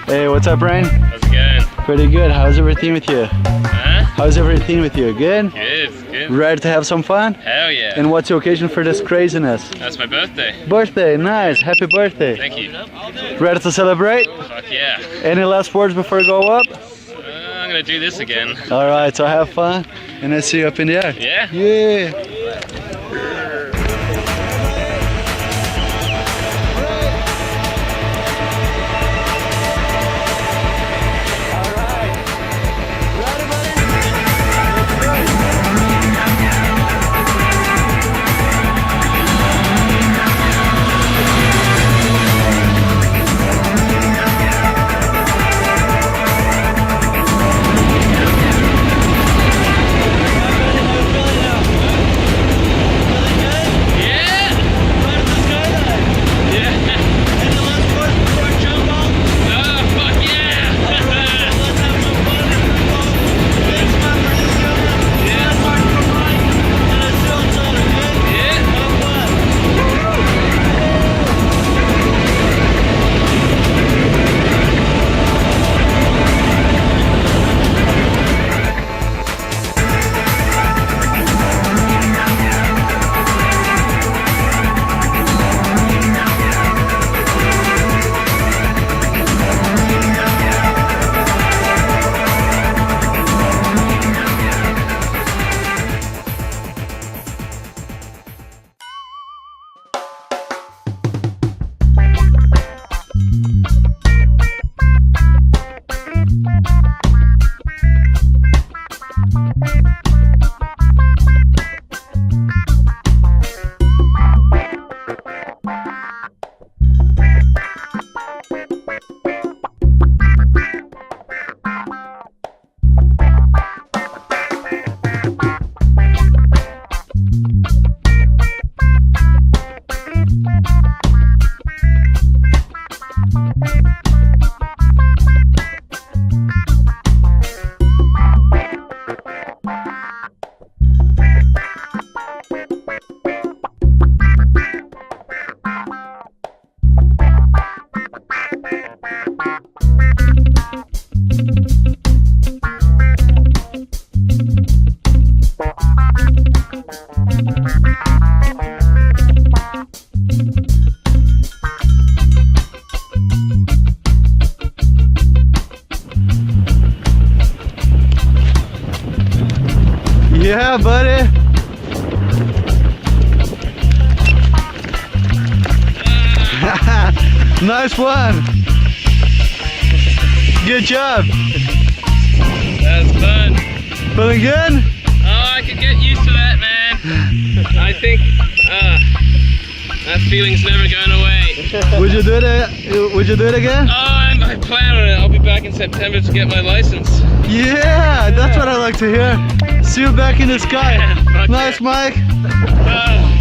Hey, what's up, Brian? How's it going? Pretty good. How's everything with you? Huh? How's everything with you? Good? Good, good. Ready to have some fun? Hell yeah. And what's the occasion for this craziness? That's my birthday. Birthday, nice. Happy birthday. Thank you. Ready to celebrate? Fuck yeah. Any last words before we go up? I'm gonna do this again. Alright, so have fun. And I see you up in the air. Yeah? Yeah. Yeah, buddy. Nice one. Good job. That was fun. Feeling good? Oh, I could get used to that, man. I think that feeling's never going away. Would you do it? Would you do it again? Oh, I plan on it. I'll be back in September to get my license. Yeah, that's what I like to hear. See you back in the sky. Fuck Nice, yeah. Mike.